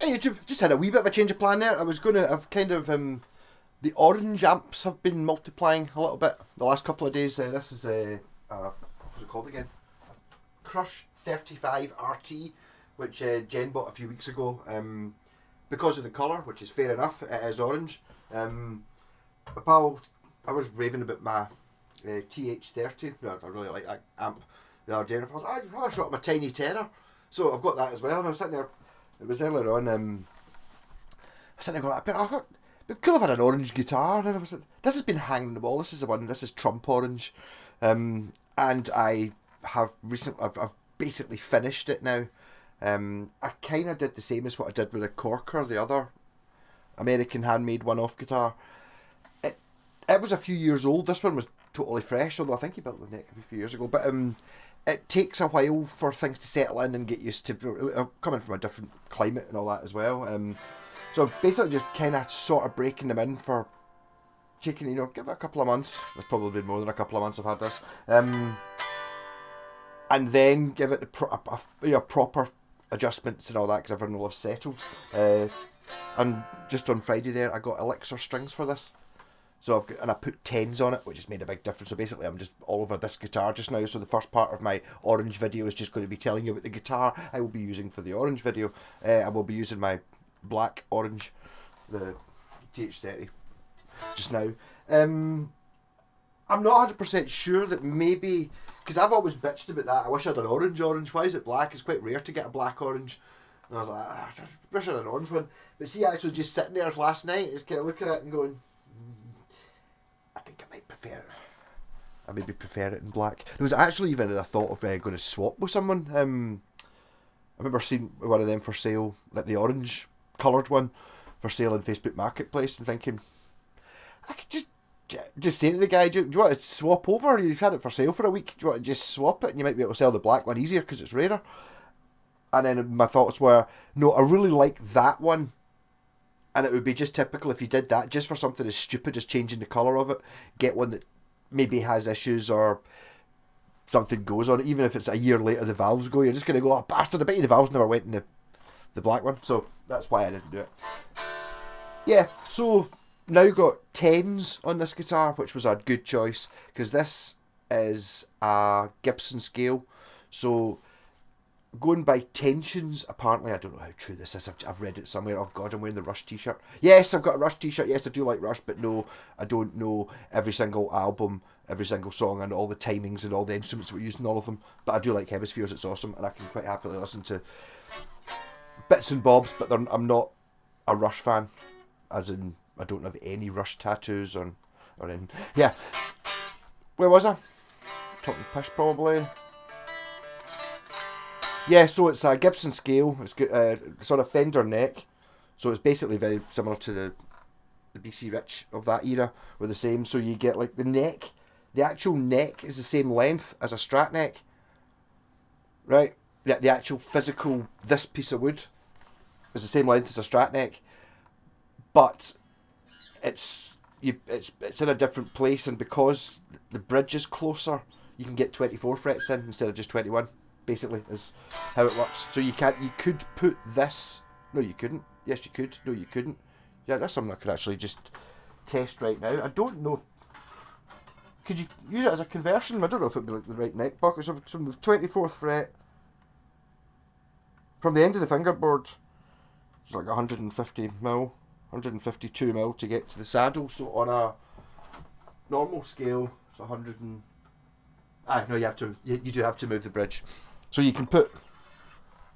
Hey YouTube, just had a wee bit of a change of plan there. I've kind of, the orange amps have been multiplying a little bit the last couple of days. This is, what's it called again? Crush 35 RT, which Jen bought a few weeks ago. Because of the colour, which is fair enough, it is orange. My pal, I was raving about my TH30. I really like that amp the other day, and I was like, I shot my tiny tenor. So I've got that as well, and I was sitting there, it was earlier on, I was sitting there going, it'd be cool if I had an orange guitar, and I was like, this has been hanging on the wall, this is the one, this is Trump Orange, and I have recently, I've basically finished it now. I kind of did the same as what I did with the Corker, the other American handmade one-off guitar. It was a few years old, this one was totally fresh, although I think he built the neck a few years ago, but it takes a while for things to settle in and get used to, coming from a different climate and all that as well. So basically just kind of sort of breaking them in for taking, give it a couple of months. It's probably been more than a couple of months I've had this. And then give it the proper adjustments and all that, because everyone will have settled. And just on Friday there, I got Elixir strings for this. So I put 10s on it, which has made a big difference. So basically I'm just all over this guitar just now. So the first part of my orange video is just going to be telling you about the guitar I will be using for the orange video. I will be using my black orange, the TH30, just now. I'm not 100% sure that maybe, because I've always bitched about that. I wish I had an orange. Why is it black? It's quite rare to get a black orange. And I was like, I wish I had an orange one. But see, actually just sitting there last night, is kind of looking at it and going, I think I might prefer it. I maybe prefer it in black. There was actually even a thought of going to swap with someone. I remember seeing one of them for sale, like the orange coloured one, for sale in Facebook Marketplace, and thinking, I could just say to the guy, do you want to swap over? You've had it for sale for a week. Do you want to just swap it, and you might be able to sell the black one easier because it's rarer? And then my thoughts were, no, I really like that one. And it would be just typical if you did that, just for something as stupid as changing the colour of it. Get one that maybe has issues or something goes on it. Even if it's a year later the valves go, you're just going to go, oh bastard, I bet you the valves never went in the black one. So that's why I didn't do it. Yeah, so now got 10s on this guitar, which was a good choice, because this is a Gibson scale. So going by tensions, apparently, I don't know how true this is, I've read it somewhere. Oh god, I'm wearing the Rush t-shirt. Yes, I've got a Rush t-shirt. Yes, I do like Rush, but no, I don't know every single album, every single song, and all the timings and all the instruments that were used in all of them. But I do like Hemispheres, it's awesome, and I can quite happily listen to bits and bobs, but I'm not a Rush fan, as in I don't have any Rush tattoos or anything. Yeah, where was I? Talking pish probably. Yeah, so it's a Gibson scale. It's got sort of Fender neck, so it's basically very similar to the BC Rich of that era. We're the same. So you get like the neck, the actual neck is the same length as a Strat neck, right? The actual physical, this piece of wood is the same length as a Strat neck, but it's in a different place, and because the bridge is closer, you can get 24 frets in instead of just 21. Basically, is how it works. So you could put this. No, you couldn't. Yes, you could. No, you couldn't. Yeah, that's something I could actually just test right now. I don't know. Could you use it as a conversion? I don't know if it'd be like the right neck bucket. So from the 24th fret, from the end of the fingerboard, it's like 150 mil, 152 mil to get to the saddle. So on a normal scale, it's 100 and. No, you do have to move the bridge. So you can put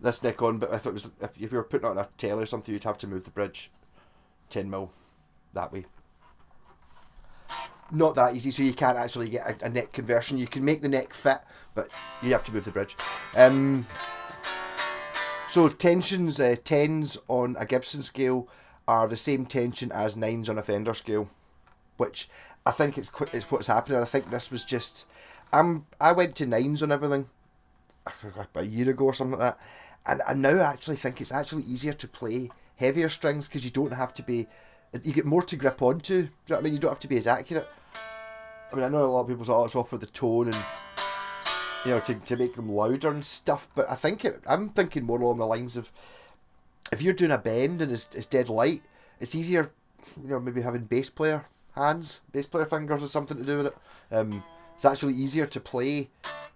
this neck on, but if you were putting it on a telly or something, you'd have to move the bridge 10 mil that way. Not that easy, so you can't actually get a neck conversion. You can make the neck fit, but you have to move the bridge. So tensions, 10s on a Gibson scale are the same tension as 9s on a Fender scale, which I think is what's happening. I think this was just. I went to 9s on everything about a year ago or something like that, and I now actually think it's actually easier to play heavier strings because you don't have to be, you get more to grip onto. Do you know what I mean? You don't have to be as accurate. I mean, I know a lot of people say, oh, it's all for the tone and to make them louder and stuff, but I'm thinking more along the lines of if you're doing a bend and it's dead light, it's easier, you know, maybe having bass player hands, bass player fingers, or something to do with it. It's actually easier to play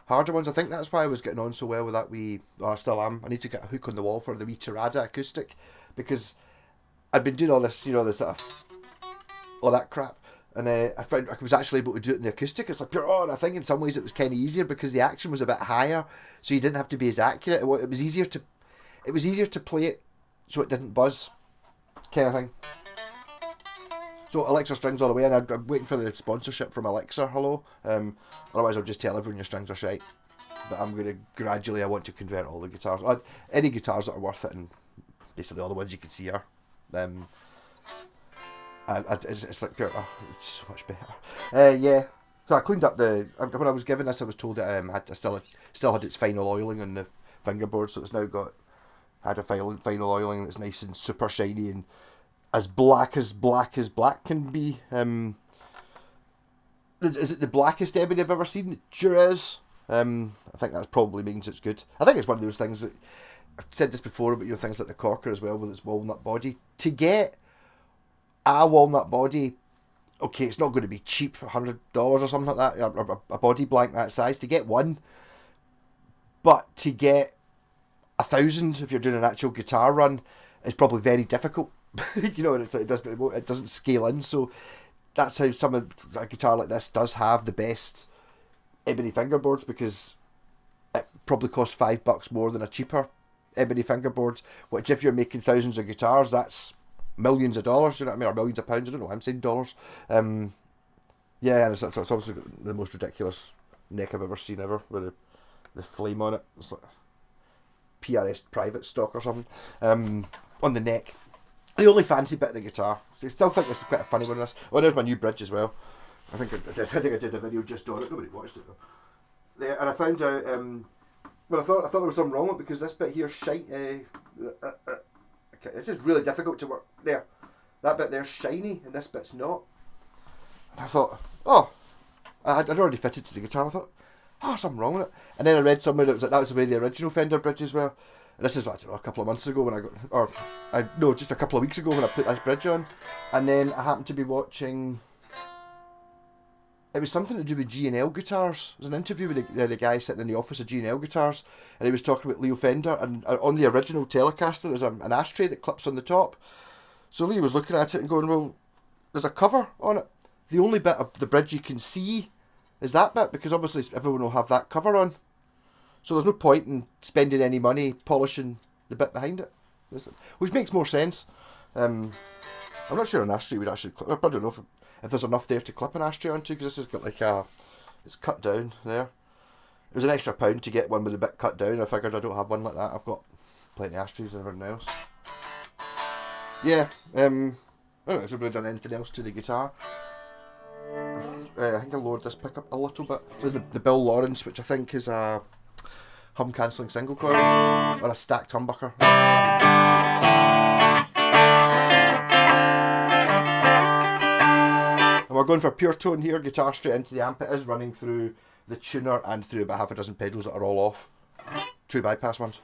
harder ones. I think that's why I was getting on so well with that wee. Or I still am. I need to get a hook on the wall for the wee Tirada acoustic, because I'd been doing all this, you know, this all that crap, and I found I was actually able to do it in the acoustic. It's like, oh, and I think in some ways it was kind of easier because the action was a bit higher, so you didn't have to be as accurate. It was easier to play it so it didn't buzz, kind of thing. So Elixir strings all the way, and I'm waiting for the sponsorship from Elixir. Hello. Otherwise I'll just tell everyone your strings are shite. But I'm going to gradually, I want to convert all the guitars, any guitars that are worth it, and basically all the ones you can see are. It's like, oh, it's so much better. Yeah. So I cleaned up when I was given this, I was told it still had its final oiling on the fingerboard, so it's now had a final oiling, and it's nice and super shiny and as black black can be. Is it the blackest ebony I've ever seen? It sure is. I think that probably means it's good. I think it's one of those things that I've said this before, but you know, things like the Corker as well with its walnut body. To get a walnut body, okay, it's not going to be cheap, $100 or something like that, a body blank that size. To get one, but to get 1,000 if you're doing an actual guitar run is probably very difficult. You know, it doesn't scale in, so that's how some of a guitar like this does have the best ebony fingerboards, because it probably costs $5 more than a cheaper ebony fingerboard, which if you're making thousands of guitars, that's millions of dollars, you know what I mean, or millions of pounds. I don't know why I'm saying dollars. Yeah, and it's obviously got the most ridiculous neck I've ever seen with the flame on it. It's like PRS private stock or something on the neck. The only fancy bit of the guitar. So I still think this is quite a funny one. Oh, there's my new bridge as well. I think I did a video just on it. Nobody watched it though. There, and I found out. Well, I thought there was something wrong with it, because this bit here shiny. Okay, this is really difficult to work. There, that bit there's shiny, and this bit's not. And I thought, oh, I'd already fitted to the guitar. I thought, something wrong with it. And then I read somewhere that was the way the original Fender bridges were. And this is, I don't know, a couple of months ago when just a couple of weeks ago when I put this bridge on. And then I happened to be watching, it was something to do with G&L guitars. It was an interview with the guy sitting in the office of G&L guitars, and he was talking about Leo Fender, and on the original Telecaster there's an ashtray that clips on the top. So Leo was looking at it and going, well, there's a cover on it. The only bit of the bridge you can see is that bit, because obviously everyone will have that cover on. So there's no point in spending any money polishing the bit behind it, which makes more sense. I'm not sure an ashtray would actually clip. I don't know if there's enough there to clip an ashtray onto, because this has got it's cut down there. It was an extra £1 to get one with a bit cut down. I figured I don't have one like that. I've got plenty of ashtrays and everything else. Yeah, I don't know if I've really done anything else to the guitar. I think I'll lower this pickup a little bit. So there's the Bill Lawrence, which I think is a hum cancelling single coil, or a stacked humbucker. And we're going for pure tone here, guitar straight into the amp. It is running through the tuner and through about half a dozen pedals that are all off. True bypass ones.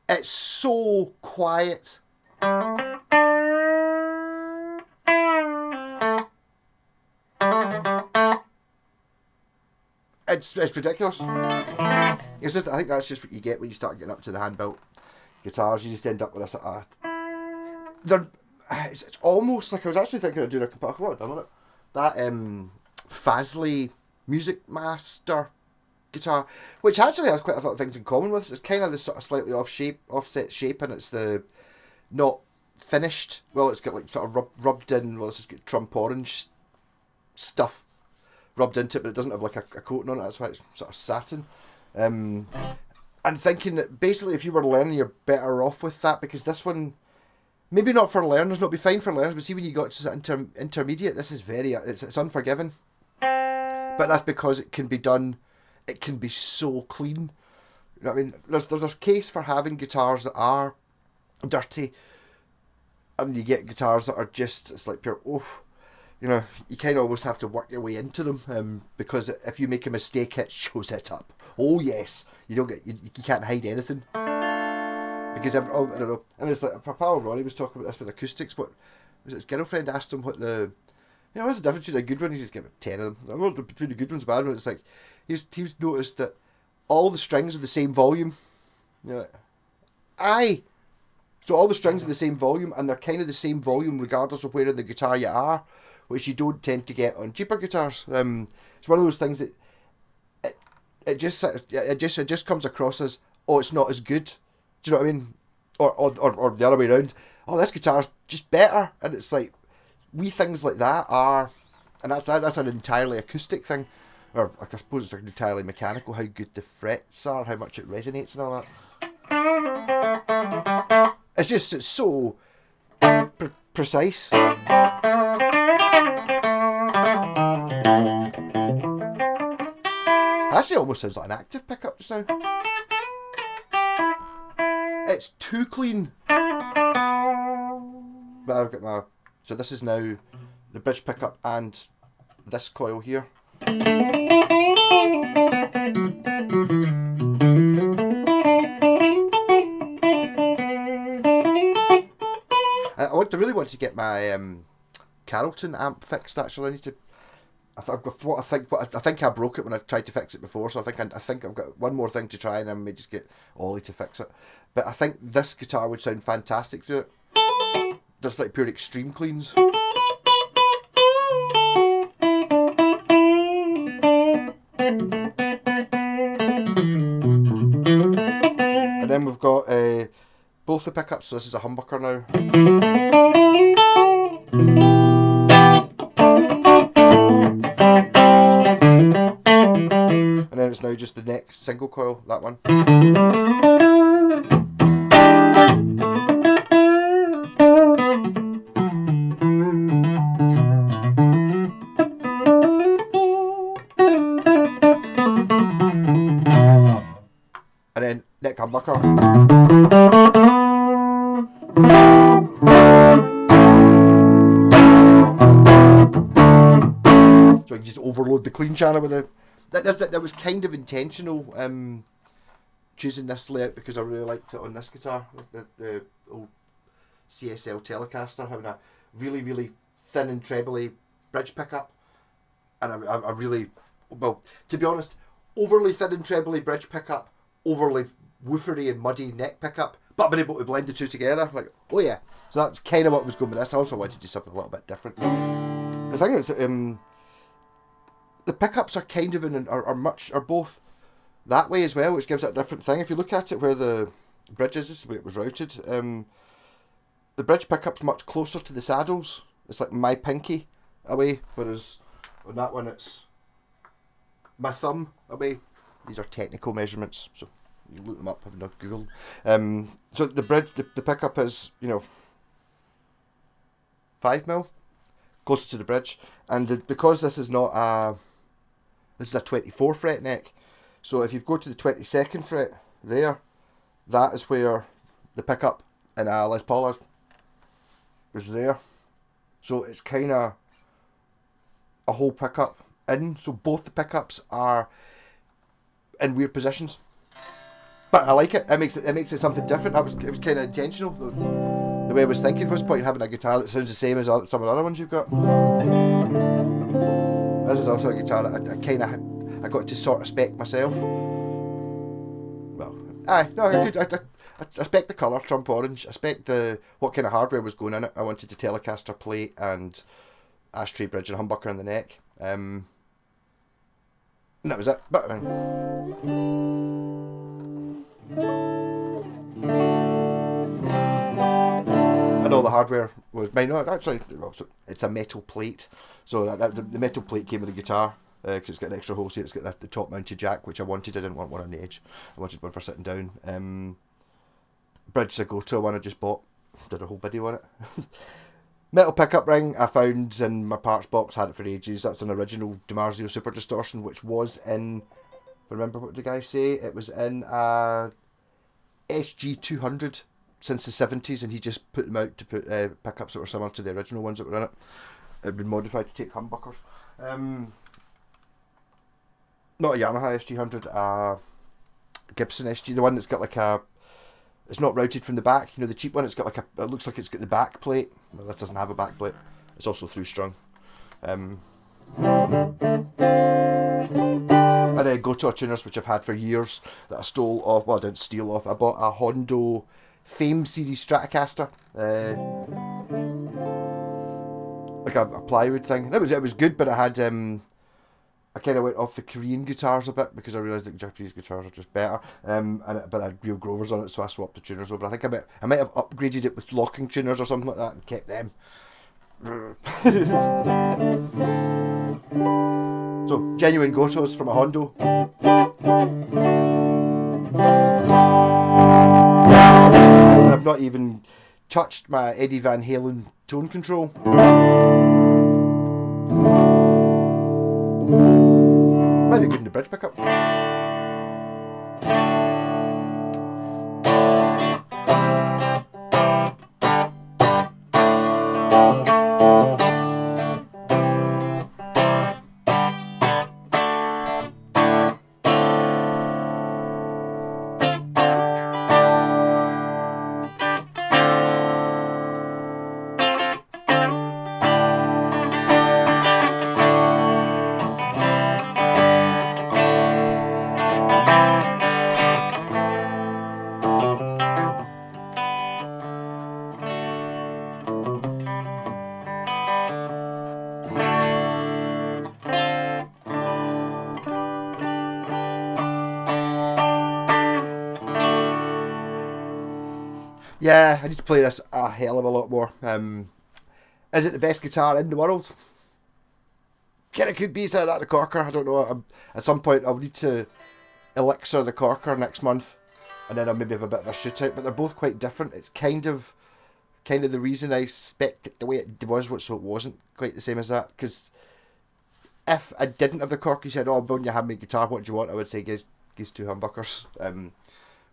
It's so quiet. It's ridiculous. It's just, I think that's just what you get when you start getting up to the hand-built guitars. You just end up with this. It's almost like I was actually thinking of doing a comparison. What I've done on it. That Fasley Music Master guitar, which actually has quite a lot of things in common with it. It's kind of the sort of slightly offset shape, and it's the not finished. Well, it's got like sort of rubbed in. Well, it's just got Trump orange stuff rubbed into it, but it doesn't have like a coating on it. That's why it's sort of satin. I'm thinking that basically if you were learning, you're better off with that, because this one, maybe not for learners, not be fine for learners, but see when you got to intermediate, this is it's unforgiving. but that's because it can be done. It can be so clean. You know what I mean? There's a case for having guitars that are dirty, and you get guitars that are just, it's like pure, oh, you know, you kind of almost have to work your way into them, because if you make a mistake, it shows it up. Oh yes, you can't hide anything. Because I don't know, and it's like, pal Ronnie was talking about this with acoustics, but his girlfriend asked him what what's the difference between a good one? He's just given 10 of them. I don't know between the good ones and bad ones. It's like, he's noticed that all the strings are the same volume. You're like, aye. So all the strings are the same volume, and they're kind of the same volume regardless of where in the guitar you are, which you don't tend to get on cheaper guitars. It's one of those things that it just comes across as, oh, it's not as good. Do you know what I mean? Or the other way around. Oh, this guitar's just better, and it's like, wee things like that are, and that's an entirely acoustic thing, or like, I suppose it's entirely mechanical. How good the frets are, how much it resonates, and all that. It's so precise. Actually, almost sounds like an active pickup just now. It's too clean. But I've got my, so this is now the bridge pickup and this coil here. I really want to get my Carrollton amp fixed. Actually, I need to. I think I broke it when I tried to fix it before, so I think I've got one more thing to try, and I may just get Ollie to fix it. But I think this guitar would sound fantastic to it. Just like pure extreme cleans. And then we've got both the pickups, so this is a humbucker now. And then it's now just the next single coil, that one. And then neck humbucker. So I can just overload the clean channel with it. That was kind of intentional, choosing this layout, because I really liked it on this guitar, the old CSL Telecaster, having a really, really thin and trebly bridge pickup, and I really, well, to be honest, overly thin and trebly bridge pickup, overly woofery and muddy neck pickup, but been able to blend the two together, like, oh yeah. So that's kind of what was going with this. I also wanted to do something a little bit different. The thing is, the pickups are kind of are both that way as well, which gives it a different thing. If you look at it where the bridge is, this is the way it was routed. The bridge pickup's much closer to the saddles. It's like my pinky away, whereas on that one it's my thumb away. These are technical measurements, so you look them up. I've not Googled. So the bridge, the pickup is, 5mm, closer to the bridge, and because this is not this is a 24 fret neck, so if you go to the 22nd fret there, that is where the pickup in a Les Paul is there. So it's kind of a whole pickup in, so both the pickups are in weird positions. But I like it. It makes it something different. It was kind of intentional. The way I was thinking, what's the point of having a guitar that sounds the same as some of the other ones you've got? This is also a guitar that I got to sort of spec myself. Well, I spec the colour, Trump Orange. I spec what kind of hardware was going in it. I wanted the Telecaster plate and ashtray bridge and humbucker in the neck. And that was it. But and all the hardware was mine. No, actually, it's a metal plate. So the metal plate came with the guitar, because it's got an extra hole here. It's got the top mounted jack, which I wanted. I didn't want one on the edge. I wanted one for sitting down. Bridge a go-to one I just bought. Did a whole video on it. Metal pickup ring I found in my parts box, had it for ages. That's an original DiMarzio Super Distortion, which was in, remember what the guy say? It was in a SG200 since the 70s, and he just put them out to put pickups that were similar to the original ones that were in it. It had been modified to take humbuckers. Not a Yamaha SG100, a Gibson SG, the one that's got like a, it's not routed from the back, you know, the cheap one, it's got like a, it looks like it's got the back plate. Well, this doesn't have a back plate. It's also through strung. And Gotoh tuners, which I've had for years, that I stole off, well I didn't steal off, I bought a Hondo Fame Series Stratocaster, like a plywood thing. It was good, but it had, I kind of went off the Korean guitars a bit because I realised that Japanese guitars are just better, but I had real Grovers on it, so I swapped the tuners over. I think I might have upgraded it with locking tuners or something like that and kept them. So, genuine Gotohs from a Hondo. And I've not even touched my Eddie Van Halen tone control. Might be good in the bridge pickup. Yeah, I need to play this a hell of a lot more. Is it the best guitar in the world? It could be. Is that the Corker? I don't know. At some point I'll need to elixir the Corker next month, and then I'll maybe have a bit of a shootout. But they're both quite different. It's kind of the reason I spec'd it the way it was, so it wasn't quite the same as that. Because if I didn't have the Corker, you said, "Oh, I'm building your handmade guitar. What do you want?" I would say, "Gives 2 humbuckers."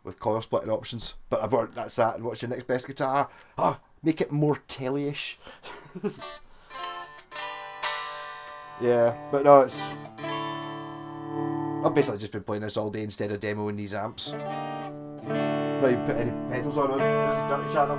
With coil splitting options, but I've worked that's that. And what's your next best guitar? Make it more telly-ish. Yeah, but no, it's, I've basically just been playing this all day instead of demoing these amps. Not even put any pedals on it. This is Dirty Channel.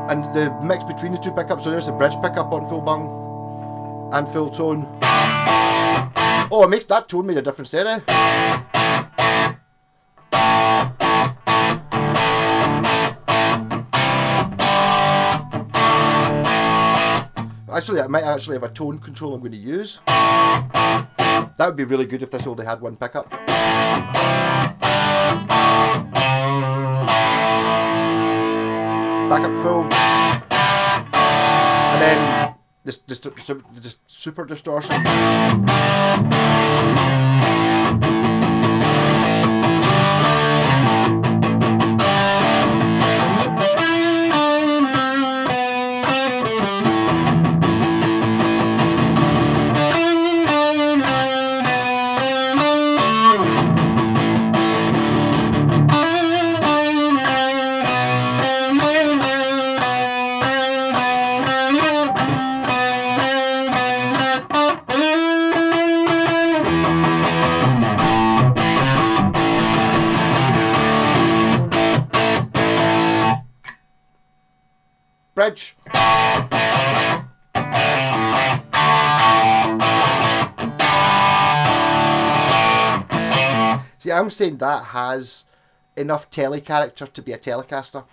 And the mix between the two pickups, so there's the bridge pickup on full bung and full tone. Oh, it makes that tone made a different stereo. Actually, I might actually have a tone control I'm going to use. That would be really good if this only had one pickup. Back up full, and then this super distortion. Bridge. See, I'm saying that has enough telly character to be a Telecaster.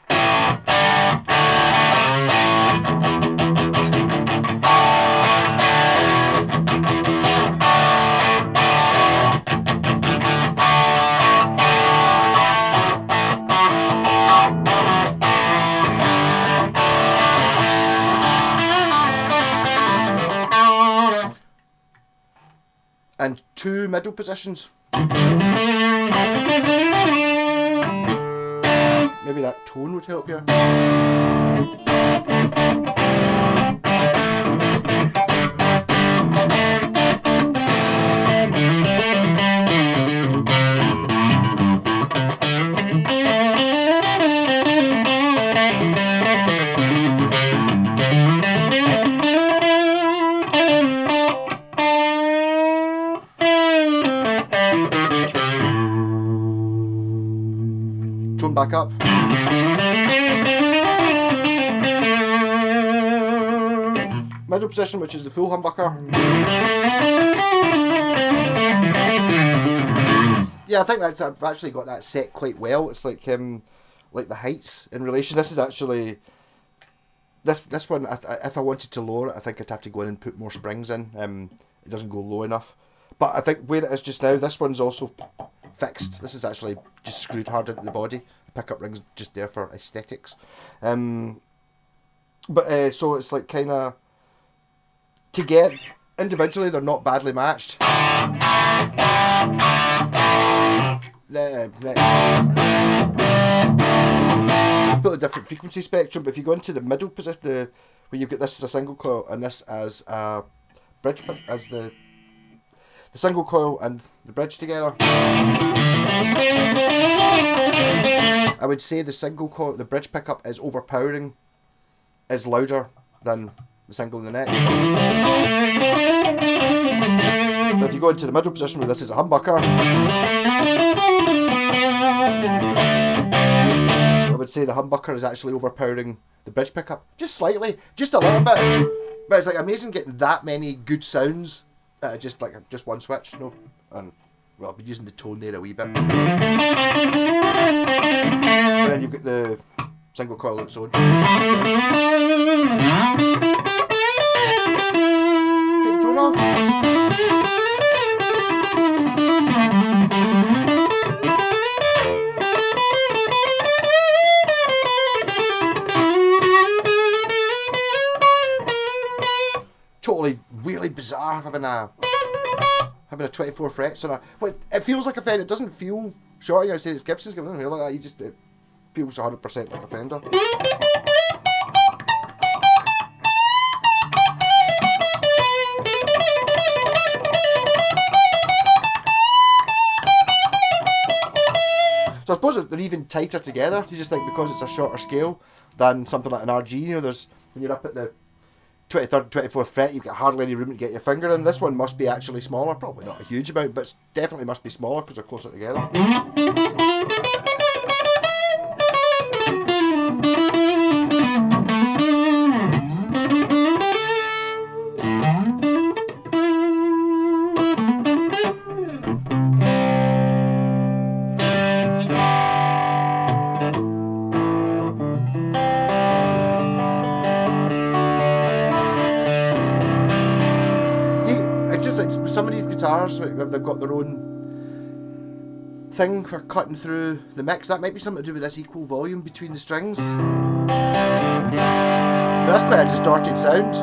and 2 middle positions. Maybe that tone would help here. Tone back up. Middle position, which is the full humbucker. Yeah, I think I've actually got that set quite well. It's like the heights in relation. This is actually this one. If I wanted to lower it, I think I'd have to go in and put more springs in. It doesn't go low enough. But I think where it is just now, this one's also fixed. This is actually just screwed hard into the body. The pickup ring's just there for aesthetics. So it's like kind of, to get individually, they're not badly matched. Put a different frequency spectrum, but if you go into the middle position, where you've got this as a single coil and this as a bridge, as the single coil and the bridge together, I would say the single coil, the bridge pickup is overpowering, is louder than the single in the neck. But if you go into the middle position where this is a humbucker, I would say the humbucker is actually overpowering the bridge pickup. Just slightly, just a little bit. But it's like amazing getting that many good sounds at just one switch, no? And well, I'll be using the tone there a wee bit. And then you've got the single coil on its own. Take the tone off. Totally really bizarre having a 24 frets on a. Well, it feels like a Fender. It doesn't feel short. I say it's Gibson's. It doesn't feel like that. It feels 100% like a Fender. So I suppose they're even tighter together. You just think because it's a shorter scale than something like an RG. You know, there's when you're up at the 23rd, 24th fret, you've got hardly any room to get your finger in. This one must be actually smaller, probably not a huge amount, but it definitely must be smaller because they're closer together. Some of these guitars, they've got their own thing for cutting through the mix. That might be something to do with this equal volume between the strings. Now, that's quite a distorted sound,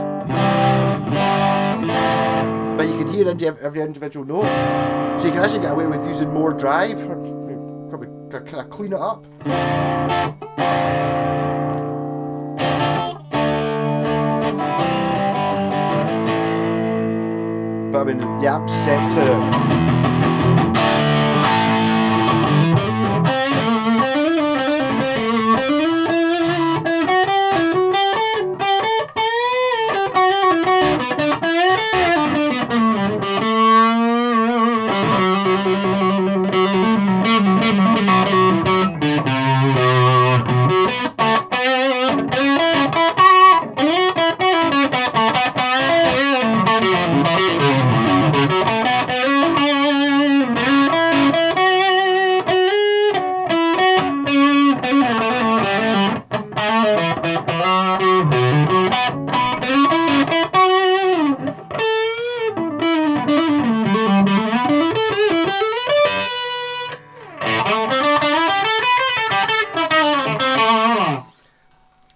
but you can hear into every individual note, so you can actually get away with using more drive, or probably kind of clean it up. But I mean, the amp's sexy.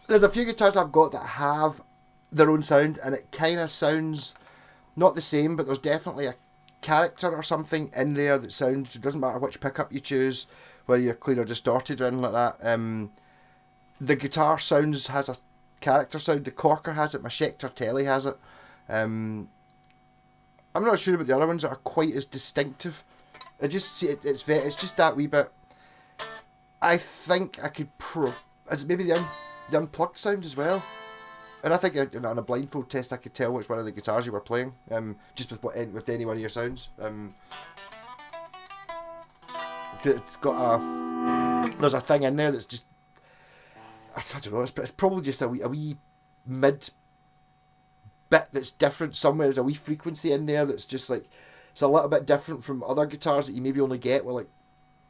There's a few guitars I've got that have their own sound, and it kind of sounds not the same, but there's definitely a character or something in there that sounds, it doesn't matter which pickup you choose, whether you're clean or distorted or anything like that. The guitar sounds has a character sound. The Corker has it, my Schecter Telly has it. I'm not sure about the other ones that are quite as distinctive. I just see it's just that wee bit. I think I could maybe the unplugged sound as well. And I think on a blindfold test I could tell which one of the guitars you were playing, just with any one of your sounds. It's got there's a thing in there that's just, I don't know, it's probably just a wee mid bit that's different somewhere. There's a wee frequency in there that's just like, it's a little bit different from other guitars that you maybe only get with like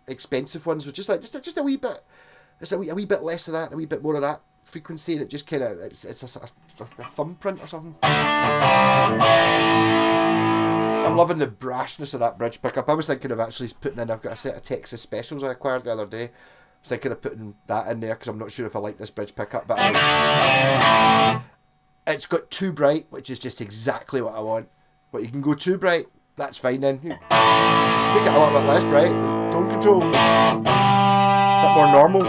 expensive ones, with just a wee bit. It's a wee bit less of that, a wee bit more of that frequency, and it just kind of, it's a thumbprint or something. I'm loving the brashness of that bridge pickup. I was thinking of actually putting in, I've got a set of Texas Specials I acquired the other day. I was thinking of putting that in there because I'm not sure if I like this bridge pickup, but it's got too bright, which is just exactly what I want. But you can go too bright, that's fine then. Make it a little bit less bright. Tone control. A bit more normal.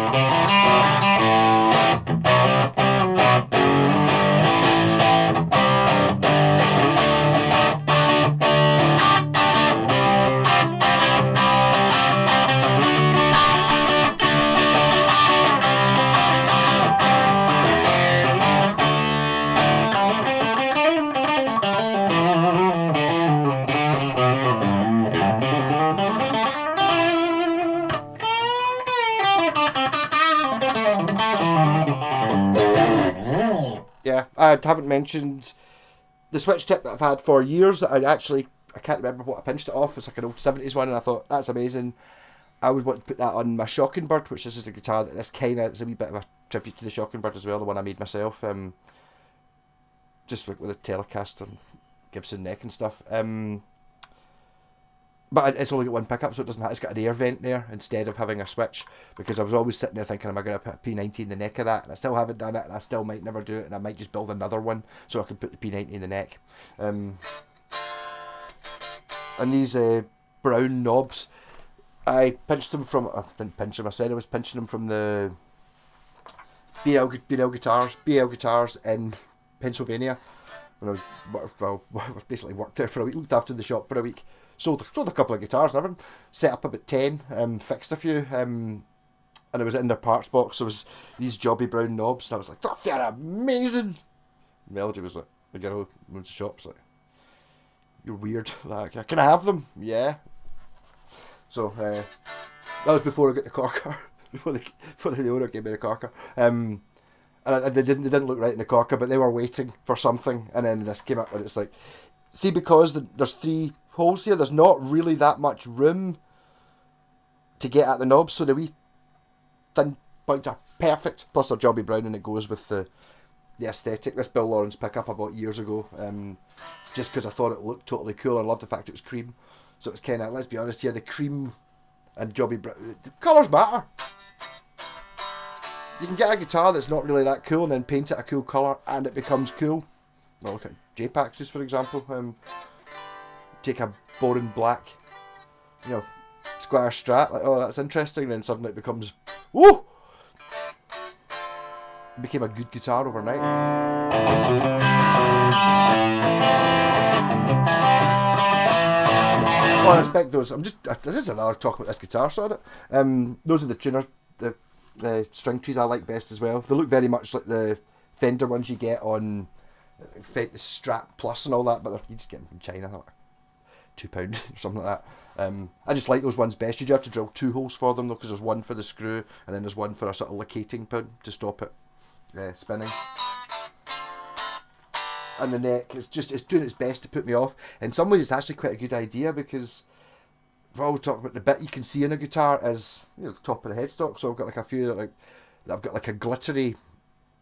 Yeah, I haven't mentioned the switch tip that I've had for years. I can't remember what I pinched it off. It's like an old 70s one, and I thought, that's amazing. I always want to put that on my Shockingbird, which is a guitar that it's a wee bit of a tribute to the Shockingbird as well, the one I made myself, just with a Telecaster and Gibson neck and stuff. But it's only got one pickup, so it's got an air vent there instead of having a switch, because I was always sitting there thinking, am I going to put a P90 in the neck of that? And I still haven't done it, and I still might never do it, and I might just build another one so I can put the P90 in the neck. And these brown knobs, I pinched them from, I didn't pinch them, I said I was pinching them from the BL Guitars in Pennsylvania. When I basically worked there for a week, looked after the shop for a week. Sold a couple of guitars and everything. Set up about 10, fixed a few, and it was in their parts box. There was these jobby brown knobs, and I was like, "Oh, they're amazing!" Melody was like, the girl who owns the shop's like, "You're weird. Like, can I have them?" Yeah. So that was before I got the corker. before the owner gave me the corker. And they didn't look right in the corker, but they were waiting for something, and then this came up, and it's like, see, because there's 3 holes here, there's not really that much room to get at the knobs, so the wee thin points are perfect. Plus they're jobby brown, and it goes with the aesthetic. This Bill Lawrence pickup I bought years ago, just because I thought it looked totally cool. I loved the fact it was cream, so it's kind of, let's be honest here, the cream and jobby brown, the colours matter. You can get a guitar that's not really that cool and then paint it a cool colour and it becomes cool. Well, look at J-Packs, just for example. Take a boring black, Squire Strat, like, oh, that's interesting, and then suddenly it becomes, whoa! It became a good guitar overnight. Oh, I respect those. This is another talk about this guitar, sorry. Those are the tuner, the string trees I like best as well. They look very much like the Fender ones you get on the Strat Plus and all that, but you just get them from China. They're like £2 or something like that. I just like those ones best. You do have to drill 2 holes for them though, because there's one for the screw and then there's one for a sort of locating pin to stop it spinning. And the neck, it's doing its best to put me off. In some ways, it's actually quite a good idea, because I've always talked about the bit you can see in a guitar is the top of the headstock. So I've got like a few that I've got like a glittery.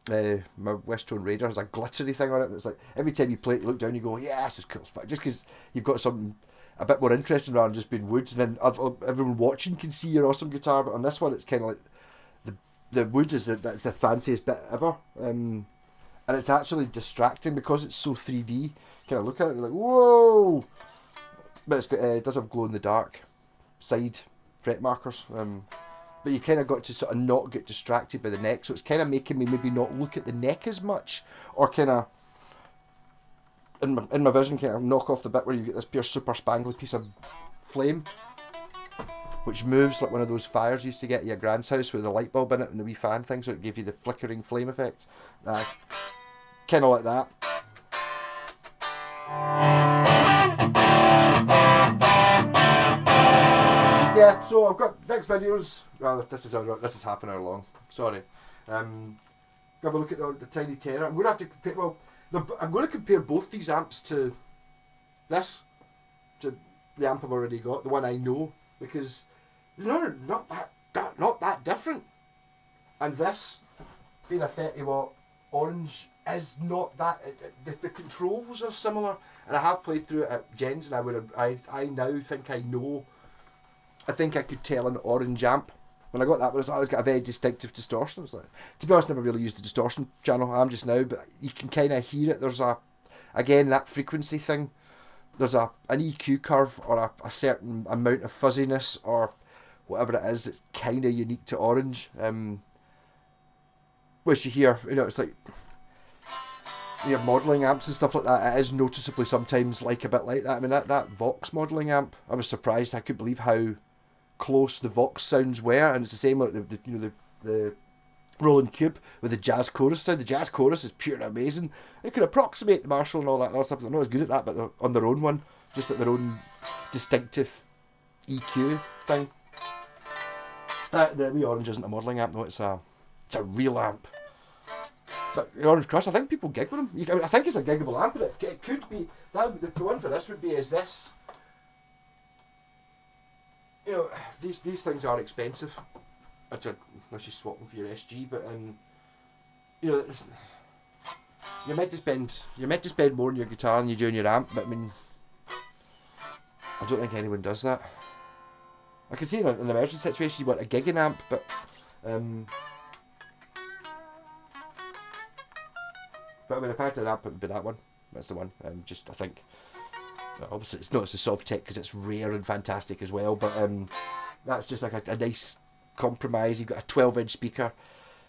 My Westone Raider has a glittery thing on it. It's like every time you play it, you look down, you go, yeah, this is cool as fuck. Just because you've got something a bit more interesting rather than just being woods, and then everyone watching can see your awesome guitar. But on this one, it's kind of like the wood that's the fanciest bit ever. And it's actually distracting because it's so 3D. Kind of look at it, you're like, whoa! but it does have glow in the dark side fret markers. But you kind of got to sort of not get distracted by the neck, so it's kind of making me maybe not look at the neck as much, or kind of in my vision kind of knock off the bit where you get this pure super spangly piece of flame, which moves like one of those fires you used to get at your grand's house with the light bulb in it and the wee fan thing, so it gave you the flickering flame effect. Kind of like that. Yeah, so I've got next videos. Well, this is half an hour long. Sorry. Have a look at the Tiny Terror. I'm going to have to compare. Well, I'm going to compare both these amps to this, to the amp I've already got, the one I know, because they're not that different. And this, being a 30-watt orange, is not that. The controls are similar, and I have played through it at Jen's, and I now think I know. I think I could tell an orange amp. When I got that one, it's always got a very distinctive distortion. It's like, to be honest, I never really used the distortion channel. I'm just now, but you can kind of hear it. There's again, that frequency thing. There's an EQ curve or a certain amount of fuzziness or whatever it is. It's kind of unique to orange. Which you hear, it's like your modelling amps and stuff like that. It is noticeably sometimes like a bit like that. I mean, that Vox modelling amp, I was surprised. I couldn't believe how close the Vox sounds were, and it's the same like the Roland Cube with the jazz chorus sound. The jazz chorus is pure amazing. It could approximate the Marshall and all that other stuff. They're not as good at that, but they're on their own one, just like their own distinctive EQ thing. The wee orange isn't a modelling amp, no. It's a real amp. But the Orange Crush, I think people gig with them. I think it's a giggable amp, but it could be. The one for this would be is this. These things are expensive. Unless you swap them for your SG, but you're meant to spend more on your guitar than you do on your amp. But I mean, I don't think anyone does that. I can see in an emergency situation you want a gigging amp, but I mean, if I had an amp, it would be that one. That's the one. I think. Obviously, it's not as a soft tech because it's rare and fantastic as well, but that's just like a nice compromise. You've got a 12-inch speaker.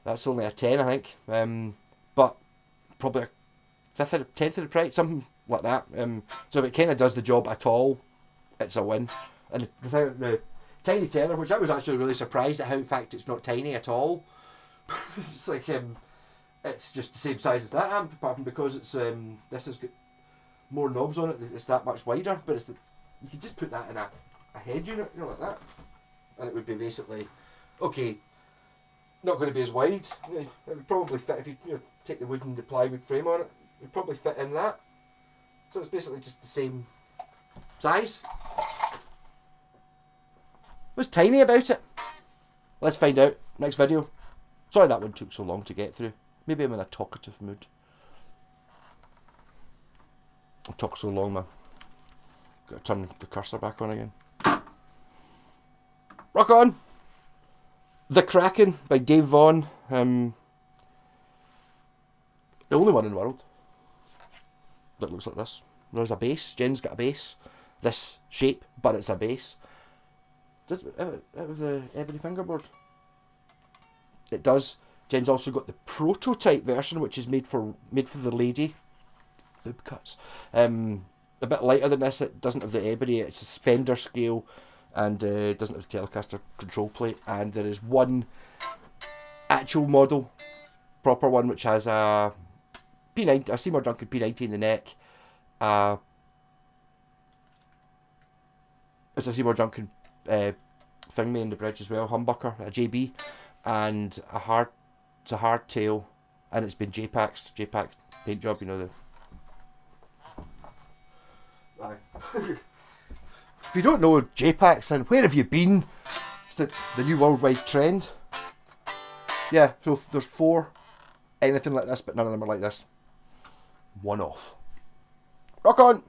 That's only a 10, I think, but probably a 10th of the price, something like that. So if it kind of does the job at all, it's a win. And the Tiny Terror, which I was actually really surprised at how, in fact, it's not tiny at all. It's like it's just the same size as that amp, apart from because it's this has got more knobs on it, it's that much wider, but you could just put that in a head unit, like that, and it would be basically, okay, not going to be as wide. It would probably fit if you take the wood and the plywood frame on it. It would probably fit in that. So it's basically just the same size. What's tiny about it? Let's find out. Next video. Sorry that one took so long to get through. Maybe I'm in a talkative mood. I talk so long, man. Got to turn the cursor back on again. Rock on! The Kraken by Dave Vaughan. The only one in the world that looks like this. There's a bass. Jen's got a bass. This shape, but it's a bass. Does it have the ebony fingerboard? It does. Jen's also got the prototype version, which is made for the lady. Lube cuts. A bit lighter than this. It doesn't have the ebony. It's a Fender scale, and doesn't have the Telecaster control plate. And there is one actual model, proper one, which has a P90, a Seymour Duncan P90 in the neck. It's a Seymour Duncan thing in the bridge as well, humbucker, a JB, and it's a hard tail, and it's been J-Packed paint job, the. If you don't know J-Packs, then where have you been? It's the new worldwide trend. Yeah, so there's 4 anything like this, but none of them are like this. One off. Rock on!